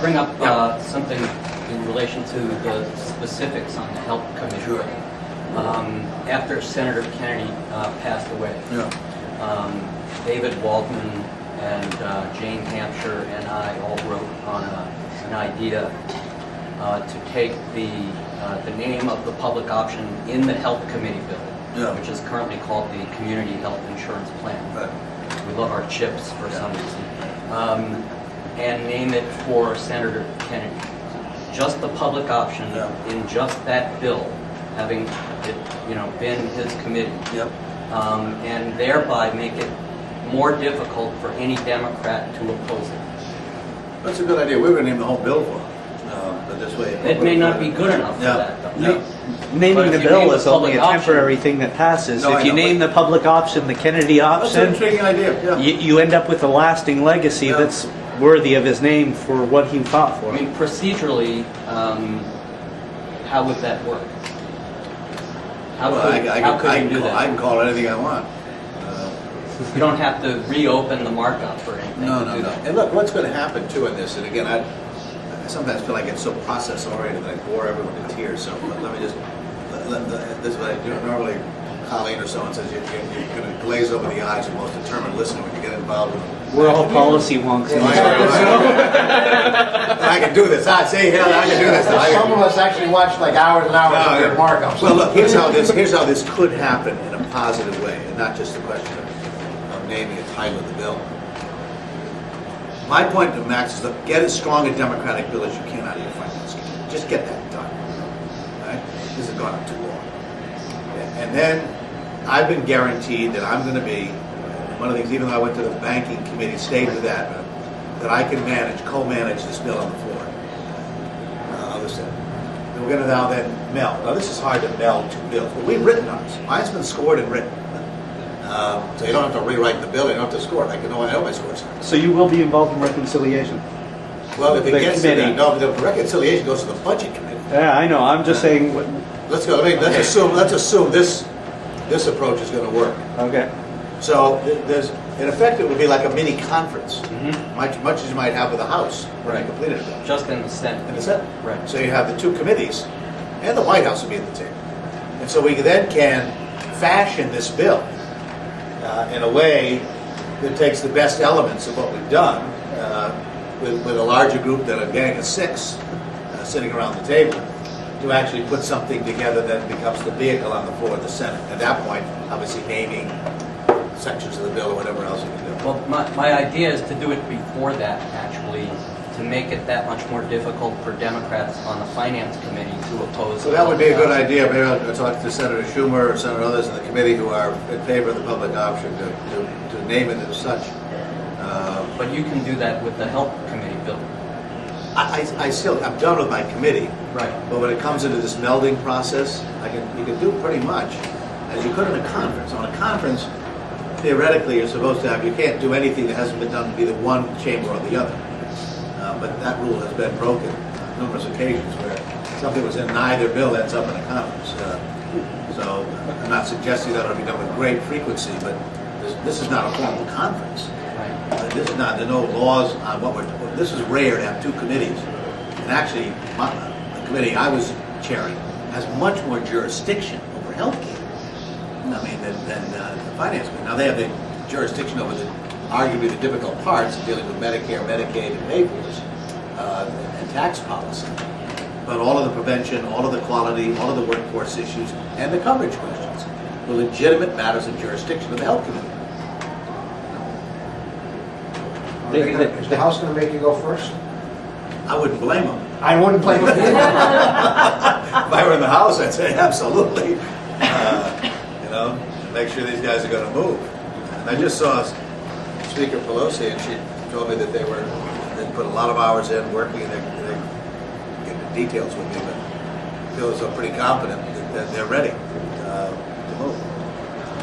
bring up something in relation to the specifics on the Health Committee. Sure. After Senator Kennedy passed away, David Waldman and Jane Hampshire and I all wrote on an idea to take the name of the public option in the Health Committee bill, which is currently called the Community Health Insurance Plan. Right. We love our chips for some reason. And name it for Senator Kennedy. Just the public option in just that bill, having it, been his committee, and thereby make it more difficult for any Democrat to oppose it. That's a good idea. We were going to name the whole bill for it, but this way... It may not be good enough for that, though. Naming the bill is only a temporary thing that passes. No, if you name the public option the Kennedy option, that's an intriguing idea. you end up with a lasting legacy that's worthy of his name for what he fought for. I mean, procedurally, how would that work? How could you do that? I can call it anything I want. You don't have to reopen the markup or anything No. to do that. And look, what's going to happen too in this, and again, I sometimes feel like it's so process-oriented that I bore everyone to tears, so let me just, this is what I do. Normally, Colleen or someone says you're going to glaze over the eyes of most determined listener when you get involved with them. We're all policy wonks. I can do this. I can do this. Some of us actually watch like hours and hours of your markups. Well, look, here's how this could happen in a positive way, and not just a question of naming a title of the bill. My point to Max is, look, get as strong a Democratic bill as you can out of your finance committee. Just get that done. Right? This has gone on too long. And then I've been guaranteed that I'm going to be one of the things, even though I went to the banking committee, stayed with that I can co-manage this bill on the floor. Other side. We're going to now then meld. Now this is hard to meld two bills, but we've written ours. Mine's been scored and written. So you don't have to rewrite the bill, you don't have to score it. I know my scores. So you will be involved in reconciliation? Well, if it gets to that, no, the reconciliation goes to the budget committee. Yeah, I know. I'm just saying... Let's go. Let's assume this approach is going to work. Okay. So in effect, it would be like a mini conference, much as you might have with the House when you completed it. Just in the Senate. In the Senate. Right. So you have the two committees, and the White House will be at the table. And so we then can fashion this bill in a way that takes the best elements of what we've done with a larger group than a gang of six sitting around the table to actually put something together that becomes the vehicle on the floor of the Senate. At that point, obviously naming sections of the bill or whatever else you can do. Well, my idea is to do it before that, actually, to make it that much more difficult for Democrats on the Finance Committee to oppose. So that would be a good idea. Maybe I'll talk to Senator Schumer or Senator others in the committee who are in favor of the public option to name it as such. But you can do that with the Health Committee bill. I'm done with my committee. Right. But when it comes into this melding process, you can do pretty much as you could in a conference. On a conference, theoretically, you're supposed to have, you can't do anything that hasn't been done to either one chamber or the other. But that rule has been broken on numerous occasions where something was in neither bill ends up in a conference. So I'm not suggesting that ought to be done with great frequency, but this is not a formal conference. Right. This is not, there are no laws on what this is rare to have two committees. And actually, the committee I was chairing has much more jurisdiction over health care. I mean, than the finance committee. Now they have the jurisdiction over arguably the difficult parts of dealing with Medicare, Medicaid, and pay-fors, and tax policy. But all of the prevention, all of the quality, all of the workforce issues, and the coverage questions were legitimate matters of jurisdiction of the health committee. Is the House going to make you go first? I wouldn't blame them. I wouldn't blame him. If I were in the House, I'd say absolutely. Make sure these guys are going to move. And I just saw Speaker Pelosi, and she told me that they put a lot of hours in working, and they get the details with me, but I feel as though pretty confident that they're ready to move.